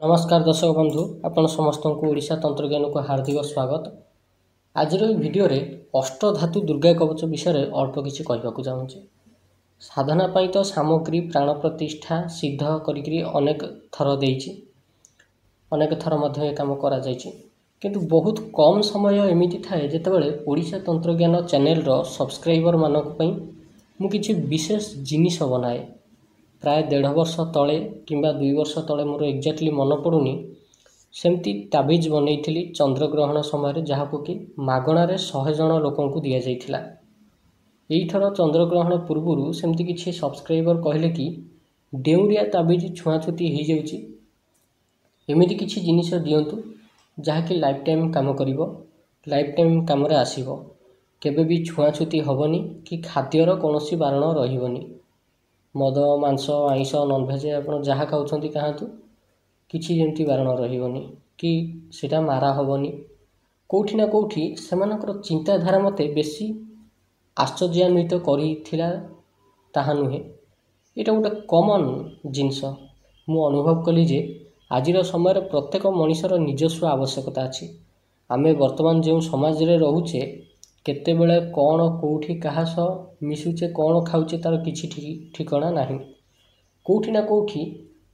नमस्कार दर्शक बंधु आपण समस्त को ओडिशा तंत्रज्ञान को हार्दिक स्वागत। आज वीडियो रे अष्टधातु दुर्गा कवच विषय अल्प किसी कहवाक चाहूँगी। साधना पाई तो सामग्री प्राण प्रतिष्ठा सिद्ध करी अनेक थर देइछि, अनेक थर मध्य काम करा जाइछि, किंतु बहुत कम समय एमिति थाए जेतेबेले ओडिशा तंत्रज्ञान चैनल रो सब्सक्राइबर मानक पई मु किछि विशेष जिनिस बनाए। प्राय 1.5 वर्ष तले किंबा 2 वर्ष तले मोर एक्जाक्टली मन पड़ुनी सेमती ताबिज बनई चंद्रग्रहण समय जहाँ कि मागणार 100 जन लोक दि जाइथिला। एई थर चंद्रग्रहण पूर्व सेमती किछि सब्सक्राइबर कहले कि डेउरिया ताबिज छुआछुती हो जाउछि, एमिति किछि जिनिस दियंतु जहाँकि लाइफ टाइम काम करिवो, लाइफ टाइम काम रे आसीबो, केबे भी छुआछुती हबनी कि खाद्यर कौनसी बारण रहिबनी। मद मांस आइंस नॉनभेज आप जहाँ खाऊँ खातु किसी जमी बारण रही कि सीटा मारा हेनी। कौटि ना कौटि से चिंताधारा मत बेसी आश्चर्यान्वित करा नुहे। यहाँ गोटे कॉमन जिनस मु अनुभव कली जे आजिर समय प्रत्येक मनीषर निजस्व आवश्यकता अच्छी। आमे वर्तमान जो समाज रे रोचे केतेबेले कौन कौटी क्या सह मिशुचे कौन खाऊचे तार किसी ठिकाना नहीं। कौटि ना कौटि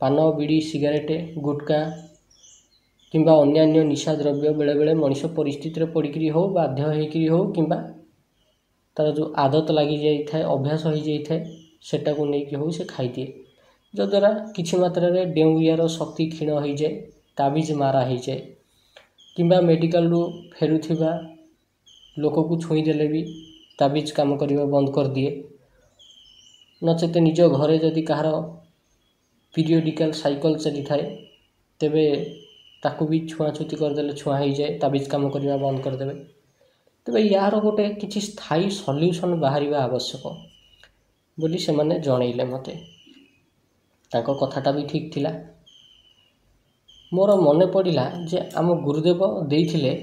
पान बीड़ी सिगारेट गुटका किंबा अन्यान्य निशा द्रव्य बेले बेले मनीष परिस्थिति पड़िकी हो बाध्य होकरी हो किंबा तार जो आदत लगी जाए अभ्यास हो जाए सेटा को लेकिन हो से खाईदिए, जद्वारा किछि मात्रा रे डेउरियार शक्ति क्षीण हो जाए, ताबिज मारा हो जाए किंबा मेडिकल रू फेरुथिबा लोक को छुईदेले भी ताबिज काम करने बंद कर दिए। नचेत निज घरे जदि कहार पीरियडिकल साइकल चली थाए तेबे ताकू भी छुआछुती करदे छुआ हो जाए, ताबिज काम करने बंद करदे। तेबे यार गोटे किसी स्थायी सल्यूशन बाहर आवश्यक बोली से माने जनइले मते। ताको कथाटा भी ठीक थिला। मोर मने पड़िला जे आम गुरुदेव देइथिले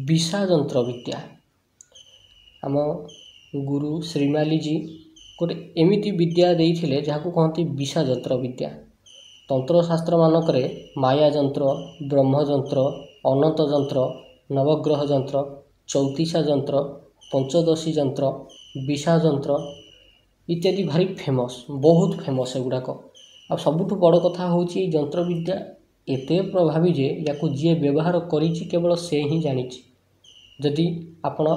विषा जंत्र विद्या। आम गुरु श्रीमाली जी गोटे एमिति विद्या देइथिले जहाँ कहते विषा जंत्र विद्या। तंत्रशास्त्र मानक माया जंत्र, ब्रह्म जंत्र, अनंत जंत्र, नवग्रह जंत्र, चौतीसा जंत्र, पंचदशी जंत्र, विषा जंत्र इत्यादि भारी फेमस, बहुत फेमस एगुड़ाक। आ सबुठ बड़ कथा हूँ जंत्र विद्या एते प्रभावी जे या जी व्यवहार करिछि केवल से ही जानी। जदि आपण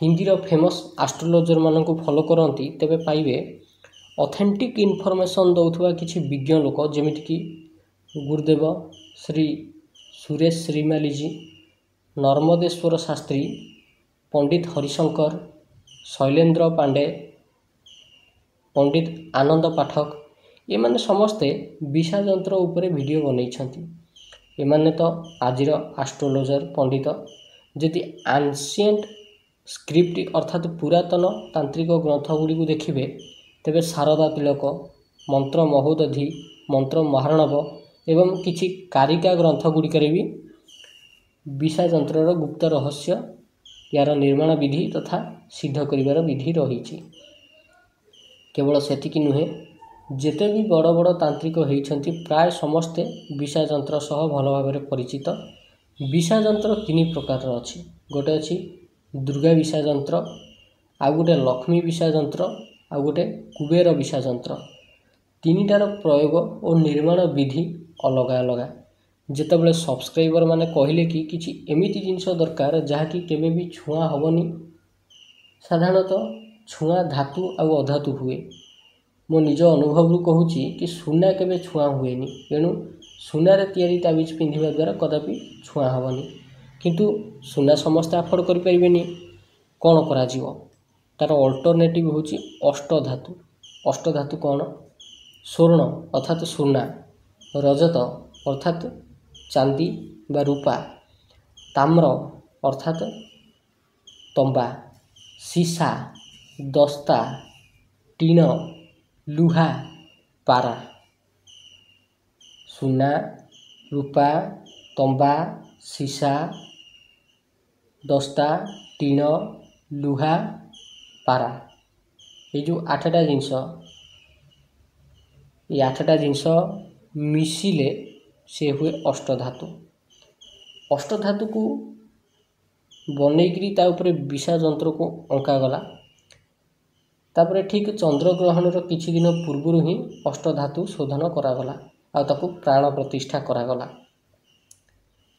हिंदी रो फेमस एस्ट्रोलॉजर मान को फॉलो करती तेबे पाइबे ऑथेंटिक इनफॉरमेशन दौथुवा किछि विज्ञ लोक जेमिति कि गुरुदेव श्री सुरेश श्रीमाली जी, नर्मदेश्वर शास्त्री, पंडित हरिशंकर, शैलेंद्र पांडे, पंडित आनंद पाठक ये माने समस्ते विषा जंत्र उपरे वीडियो बनई। एमाने तो आजिर एस्ट्रोलॉजर पंडित जदि एंशिएंट स्क्रिप्ट अर्थात पुरातन तांत्रिक ग्रंथ गुड़ी को देखिए तेबे शारदा तिलक, मंत्र महोदधि, मंत्र महारणव एवं किछि कारिका ग्रंथ गुड़िक भी विषा जंत्र गुप्त रहस्य यार निर्माण विधि तथा सिद्ध करिवार विधि रही। केवल सेतिकी नुहे, जेते भी बड़ बड़ तांत्रिक होइछन्ति प्राय समस्ते विषा जंत्र सह भल भाव परिचित। विषा जंत्र 3 प्रकार अच्छी। गोटे अच्छी दुर्गा विषा जंत्र, आ गोटे लक्ष्मी विषा जंत्र, आ गोटे कुबेर विषा जंत्र। 3टार प्रयोग और निर्माण विधि अलग अलग। जेतेबेले सब्सक्राइबर माने कहले कि किछि एमिति जिनिस दरकार जहाँकि केबे भी छुआ हबनी। साधारणतः छुआ धातु आ अधातु हुए। मो निज अनुभव कहूँ कि सुना केबे छुआ हुए, तेणु सुनार तैयारी ताबिज पिंधिबा द्वारा कदापि छुआ हबनी। किंतु सुना समस्त अफोर्ड करि परिबेनी, कौन करा जीवो? तार अल्टरनेटिव होची अष्टधातु। अष्टधातु कौन? स्वर्ण अर्थात सुना, रजत अर्थात चांदी बा रूपा, ताम्र अर्थात तंबा, सीसा, दस्ता, टीन, लुहा, पारा। सुना, रूपा, तंबा, सीसा, दस्ता, टीन, लुहा, पारा, ये जो 8टा जिनस, ये 8टा जिनस मिसिले ସେ ହୁଏ ଅଷ୍ଟଧାତୁ। ଅଷ୍ଟଧାତୁକୁ ବନେଇକିରି ତା ଉପରେ ବିଶା ଯନ୍ତ୍ରକୁ ଅଙ୍କାଗଲା। ତାପରେ ଠିକ୍ ଚନ୍ଦ୍ରଗ୍ରହଣର କିଛି ଦିନ ପୂର୍ବରୁ ହିଁ ଅଷ୍ଟଧାତୁ ଶୋଧନ କରାଗଲା ଆଉ ତାକୁ ପ୍ରାଣ ପ୍ରତିଷ୍ଠା କରାଗଲା।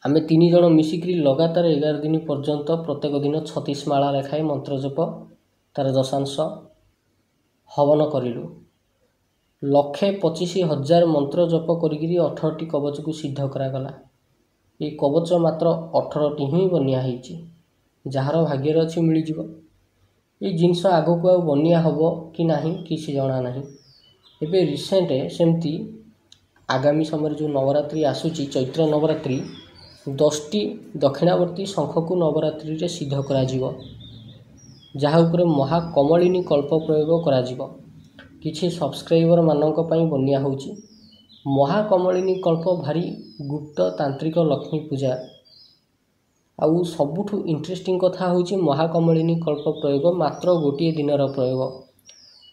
ଆମେ 3 ଜଣ ମିଶିକିରି ଲଗାତାର 11 ଦିନ ପର୍ଯ୍ୟନ୍ତ ପ୍ରତ୍ୟେକ ଦିନ 36 ମାଳା ଲେଖାଏଁ ମନ୍ତ୍ର ଜପ, ତାର ଦଶାଂଶ ହବନ କରିଲୁ। 1,25,000 ମନ୍ତ୍ର ଜପ କରିକିରି 18ଟି କବଚକୁ ସିଦ୍ଧ କରାଗଲା। এই କବଚ ମାତ୍ର 18ଟି ହିଁ ବନିଆ ହେଇଛି। ଯାହାର ଭାଗ୍ୟରେ ଅଛି ମିଳିଯିବ। এই ଜିନିଷ ଆଗକୁ ଆଉ ବନିଆ ହେବ କି ନାହିଁ କିଛି ଜଣା ନାହିଁ। ଏବେ ରିସେଣ୍ଟ ସେମିତି ଆଗାମୀ ସମୟରେ ଯେଉଁ ନବରାତ୍ରି ଆସୁଛି, ଚୈତ୍ର ନବରାତ୍ରି, 10ଟି ଦକ୍ଷିଣାବର୍ତ୍ତୀ ଶଙ୍ଖକୁ ନବରାତ୍ରିରେ ସିଦ୍ଧ କରାଯିବ, ଯାହା ଉପରେ ମହାକମଳିନୀ କଳ୍ପ ପ୍ରୟୋଗ କରାଯିବ। କିଛି ସବସ୍କ୍ରାଇବର ମାନଙ୍କ ପାଇଁ ବନିଆ ହେଉଛି। ମହାକମଳିନୀ କଳ୍ପ ଭାରି ଗୁପ୍ତ ତାନ୍ତ୍ରିକ ଲକ୍ଷ୍ମୀ ପୂଜା। ଆଉ ସବୁଠୁ ଇଣ୍ଟରେଷ୍ଟିଂ କଥା ହେଉଛି ମହାକମଳିନୀ କଳ୍ପ ପ୍ରୟୋଗ ମାତ୍ର ଗୋଟିଏ ଦିନର ପ୍ରୟୋଗ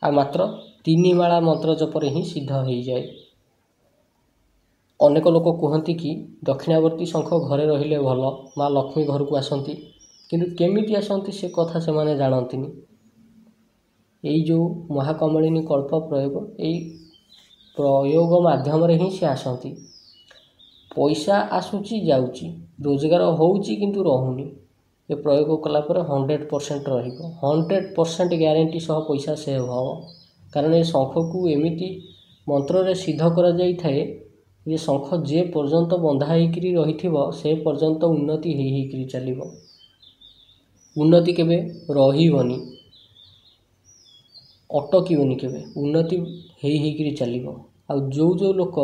ଆଉ ମାତ୍ର 3 ମାଳା ମନ୍ତ୍ର ଜପରେ ହିଁ ସିଦ୍ଧ ହୋଇଯାଏ। ଅନେକ ଲୋକ କୁହନ୍ତି କି ଦକ୍ଷିଣାବର୍ତ୍ତୀ ଶଙ୍ଖ ଘରେ ରହିଲେ ଭଲ, ମା ଲକ୍ଷ୍ମୀ ଘରକୁ ଆସନ୍ତି, କିନ୍ତୁ କେମିତି ଆସନ୍ତି ସେ କଥା ସେମାନେ ଜାଣନ୍ତିନି। ଏଇ ଯେଉଁ ମହାକମଳିନୀ କଳ୍ପ ପ୍ରୟୋଗ, ଏଇ ପ୍ରୟୋଗ ମାଧ୍ୟମରେ ହିଁ ସେ ଆସନ୍ତି। ପଇସା ଆସୁଛି ଯାଉଛି, ରୋଜଗାର ହେଉଛି କିନ୍ତୁ ରହୁନି। ଏ ପ୍ରୟୋଗ କଲା ପରେ 100% ରହିବ, 100% ଗ୍ୟାରେଣ୍ଟି ସହ ପଇସା ସେଭ୍ ହେବ। କାରଣ ଏ ଶଙ୍ଖକୁ ଏମିତି ମନ୍ତ୍ରରେ ସିଦ୍ଧ କରାଯାଇଥାଏ ଯେ ଶଙ୍ଖ ଯେ ପର୍ଯ୍ୟନ୍ତ ବନ୍ଧା ହେଇକିରି ରହିଥିବ ସେ ପର୍ଯ୍ୟନ୍ତ ଉନ୍ନତି ହେଇକିରି ଚାଲିବ। ଉନ୍ନତି କେବେ ରହିବନି, ଅଟକିବନି କେବେ, ଉନ୍ନତି ହେଇକିରି ଚାଲିବ। ଆଉ ଯେଉଁ ଲୋକ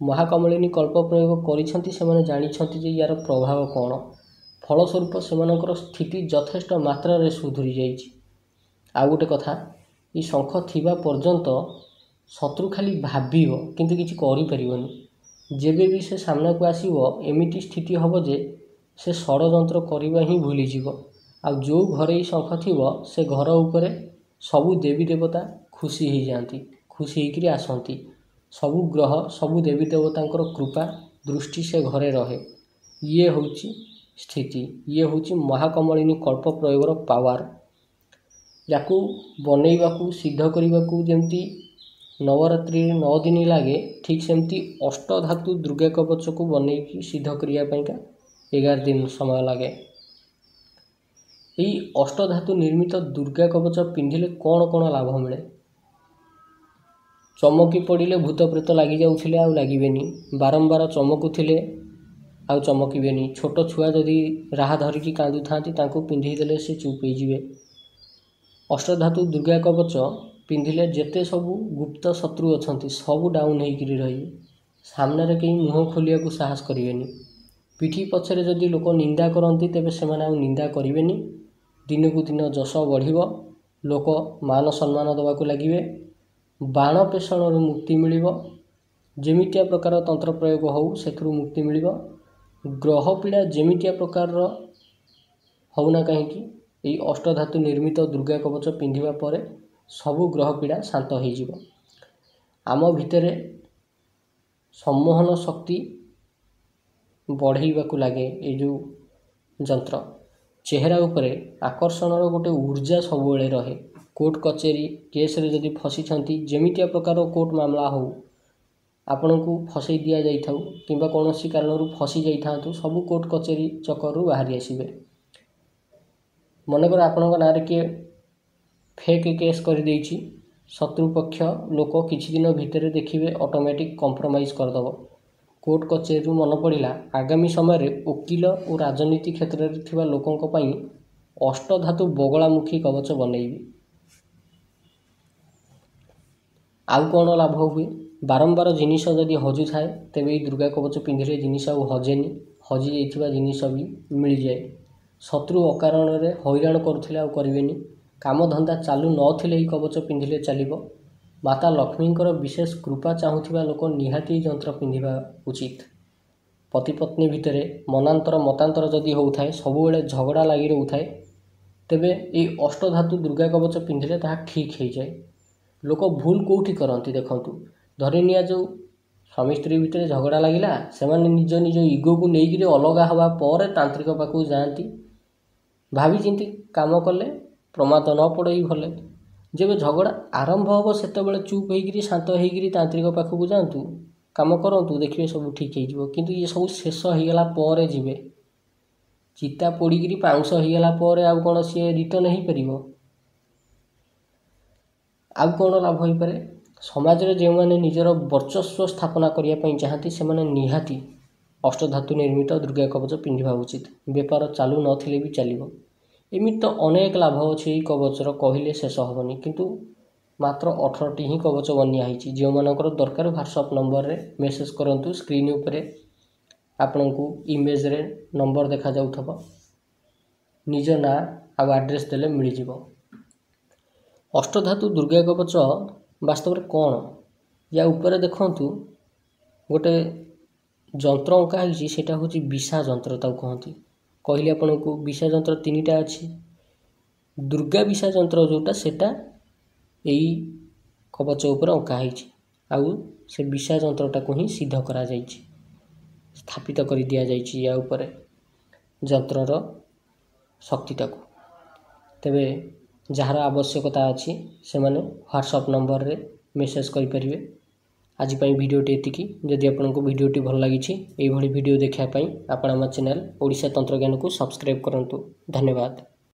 ମହାକମଳିନୀ କଳ୍ପ ପ୍ରୟୋଗ କରିଛନ୍ତି ସେମାନେ ଜାଣିଛନ୍ତି ଯେ ୟାର ପ୍ରଭାବ କ'ଣ। ଫଳସ୍ୱରୂପ ସେମାନଙ୍କର ସ୍ଥିତି ଯଥେଷ୍ଟ ମାତ୍ରାରେ ସୁଧୁରି ଯାଇଛି। ଆଉ ଗୋଟେ କଥା, ଏ ଶଙ୍ଖ ଥିବା ପର୍ଯ୍ୟନ୍ତ ଶତ୍ରୁ ଖାଲି ଭାବିବ କିନ୍ତୁ କିଛି କରିପାରିବନି। ଯେବେ ବି ସେ ସାମ୍ନାକୁ ଆସିବ ଏମିତି ସ୍ଥିତି ହେବ ଯେ ସେ ଷଡ଼ଯନ୍ତ୍ର କରିବା ହିଁ ଭୁଲିଯିବ। ଆଉ ଯେଉଁ ଘରେ ଏଇ ଶଙ୍ଖ ଥିବ ସେ ଘର ଉପରେ ସବୁ ଦେବୀ ଦେବତା ଖୁସି ହେଇଯାଆନ୍ତି, ଖୁସି ହେଇକିରି ଆସନ୍ତି। ସବୁ ଗ୍ରହ, ସବୁ ଦେବୀ ଦେବତାଙ୍କର କୃପା ଦୃଷ୍ଟି ସେ ଘରେ ରହେ। ଇଏ ହେଉଛି ସ୍ଥିତି, ଇଏ ହେଉଛି ମହାକମଳିନୀ କଳ୍ପ ପ୍ରୟୋଗର ପାୱାର। ୟାକୁ ବନେଇବାକୁ, ସିଦ୍ଧ କରିବାକୁ ଯେମିତି ନବରାତ୍ରିରେ 9 ଦିନ ଲାଗେ, ଠିକ୍ ସେମିତି ଅଷ୍ଟଧାତୁ ଦୁର୍ଗା କବଚକୁ ବନେଇକି ସିଦ୍ଧ କରିବା ପାଇଁକା 11 ଦିନ ସମୟ ଲାଗେ। ଏହି ଅଷ୍ଟଧାତୁ ନିର୍ମିତ ଦୁର୍ଗା କବଚ ପିନ୍ଧିଲେ କ'ଣ କ'ଣ ଲାଭ ମିଳେ? ଚମକି ପଡ଼ିଲେ ଭୂତ ପ୍ରେତ ଲାଗିଯାଉଥିଲେ ଆଉ ଲାଗିବେନି, ବାରମ୍ବାର ଚମକୁଥିଲେ ଆଉ ଚମକିବେନି, ଛୋଟ ଛୁଆ ଯଦି ରାହା ଧରିକି କାନ୍ଦୁଥାନ୍ତି ତାଙ୍କୁ ପିନ୍ଧେଇ ଦେଲେ ସେ ଚୁପ୍ ହେଇଯିବେ। ଅଷ୍ଟଧାତୁ ଦୁର୍ଗା କବଚ ପିନ୍ଧିଲେ ଯେତେ ସବୁ ଗୁପ୍ତ ଶତ୍ରୁ ଅଛନ୍ତି ସବୁ ଡାଉନ୍ ହେଇକିରି ରହିବେ। ସାମ୍ନାରେ କେହି ମୁହଁ ଖୋଲିବାକୁ ସାହସ କରିବେନି। ପିଠି ପଛରେ ଯଦି ଲୋକ ନିନ୍ଦା କରନ୍ତି ତେବେ ସେମାନେ ଆଉ ନିନ୍ଦା କରିବେନି। ଦିନକୁ ଦିନ ଯଶ ବଢ଼ିବ, ଲୋକ ମାନ ସମ୍ମାନ ଦେବାକୁ ଲାଗିବେ, ବାଣ ପେଷଣରୁ ମୁକ୍ତି ମିଳିବ, ଯେମିତିଆ ପ୍ରକାର ତନ୍ତ୍ର ପ୍ରୟୋଗ ହେଉ ସେଥିରୁ ମୁକ୍ତି ମିଳିବ। ଗ୍ରହ ପୀଡ଼ା ଯେମିତିଆ ପ୍ରକାରର ହେଉନା କାହିଁକି, ଏହି ଅଷ୍ଟଧାତୁ ନିର୍ମିତ ଦୁର୍ଗା କବଚ ପିନ୍ଧିବା ପରେ ସବୁ ଗ୍ରହ ପୀଡ଼ା ଶାନ୍ତ ହୋଇଯିବ। ଆମ ଭିତରେ ସମ୍ମୋହନ ଶକ୍ତି ବଢ଼େଇବାକୁ ଲାଗେ ଏ ଯେଉଁ ଯନ୍ତ୍ର। ଚେହେରା ଉପରେ ଆକର୍ଷଣର ଗୋଟେ ଉର୍ଜା ସବୁବେଳେ ରହେ। କୋର୍ଟ କଚେରୀ କେସ୍ରେ ଯଦି ଫସିଛନ୍ତି, ଯେମିତିଆ ପ୍ରକାର କୋର୍ଟ ମାମଲା ହେଉ, ଆପଣଙ୍କୁ ଫସେଇ ଦିଆଯାଇଥାଉ କିମ୍ବା କୌଣସି କାରଣରୁ ଫସି ଯାଇଥାନ୍ତୁ, ସବୁ କୋର୍ଟ କଚେରୀ ଚକରରୁ ବାହାରି ଆସିବେ। ମନେକର ଆପଣଙ୍କ ନାଁରେ କିଏ ଫେକ୍ କେସ୍ କରିଦେଇଛି, ଶତ୍ରୁପକ୍ଷ ଲୋକ କିଛି ଦିନ ଭିତରେ ଦେଖିବେ ଅଟୋମେଟିକ୍ କମ୍ପ୍ରମାଇଜ୍ କରିଦେବ। କୋର୍ଟ କଚେରୀରୁ ମନେ ପଡ଼ିଲା, ଆଗାମୀ ସମୟରେ ଓକିଲ ଓ ରାଜନୀତି କ୍ଷେତ୍ରରେ ଥିବା ଲୋକଙ୍କ ପାଇଁ ଅଷ୍ଟଧାତୁ ବଗଳାମୁଖୀ କବଚ ବନେଇବି। ଆଉ କ'ଣ ଲାଭ ହୁଏ? ବାରମ୍ବାର ଜିନିଷ ଯଦି ହଜୁଥାଏ ତେବେ ଏଇ ଦୁର୍ଗା କବଚ ପିନ୍ଧିଲେ ଜିନିଷ ଆଉ ହଜେନି, ହଜିଯାଇଥିବା ଜିନିଷ ବି ମିଳିଯାଏ। ଶତ୍ରୁ ଅକାରଣରେ ହଇରାଣ କରୁଥିଲେ ଆଉ କରିବେନି। କାମଧନ୍ଦା ଚାଲୁ ନଥିଲେ ଏଇ କବଚ ପିନ୍ଧିଲେ ଚାଲିବ। ମାତା ଲକ୍ଷ୍ମୀଙ୍କର ବିଶେଷ କୃପା ଚାହୁଁଥିବା ଲୋକ ନିହାତି ଏହି ଯନ୍ତ୍ର ପିନ୍ଧିବା ଉଚିତ। ପତି ପତ୍ନୀ ଭିତରେ ମନାନ୍ତର ମତାନ୍ତର ଯଦି ହେଉଥାଏ, ସବୁବେଳେ ଝଗଡ଼ା ଲାଗି ରହୁଥାଏ, ତେବେ ଏଇ ଅଷ୍ଟଧାତୁ ଦୁର୍ଗା କବଚ ପିନ୍ଧିଲେ ତାହା ଠିକ୍ ହେଇଯାଏ। ଲୋକ ଭୁଲ କେଉଁଠି କରନ୍ତି ଦେଖନ୍ତୁ, ଧରି ନିଆଯାଉ स्वामी स्त्री भितर झगड़ा लगिला से निज निज इगो को लेकिन अलग हवा पर तांत्रिक पाखक जाती भावी चिंती काम कले प्रमाद न पड़े भले जब झगड़ा आरंभ हम से चुप होकर शांत होकर तांत्रिक पाखक जातु काम करूँ देखिए सब ठीक हो किंतु ये सब शेष होगला पर जीवे चिता पोड़ी पाउंस होगला पर आउ कौन सी रिटर्न हो पार आउ कौन लाभ हो पारे समाज रे जो मैंने निजर वर्चस्व स्थापना करने चाहती से निहाती अष्टधातु निर्मित दुर्गा कवच पिंधा उचित बेपार चालू नथिले भी चलो एमती तो अनेक लाभ अच्छे कवचर कहले शेष हेनी किंतु मात्र 18टी ही कवच बनिया जो मानकर दरकार व्हाट्सएप नंबर रे मेसेज करंतु स्क्रीन उपरे आपण को इमेज रे नंबर देखा जाउथबो निज ना आ एड्रेस देले मिल जिवो। अष्टधातु दुर्गा कवच वास्तव में कौन या ऊपर देखंतु गोटे जंत्र अंका है सेटा हूँ विषा जंत्र कहती कहले आपण को विषा जंत्र 3टा अच्छी दुर्गा विषा जंत्र जोटा सेटा यही कवच उपर अंका आउ से विषा जंत्रटा को ही सिद्ध करा जाइछि स्थापित कर दिया जाइछि या ऊपर जंत्रर शक्तिटा को तेबे जार आवश्यकता अच्छी से माने व्हाट्सएप नंबर रे मेसेज करि परिबे। आज पई वीडियोटी एतिकी जदि आपनको वीडियोटी भल लागिछि एई भली वीडियो देखिया पई आपण हम चैनल ओडिशा तंत्र ज्ञान को सब्सक्राइब करंतु। धन्यवाद।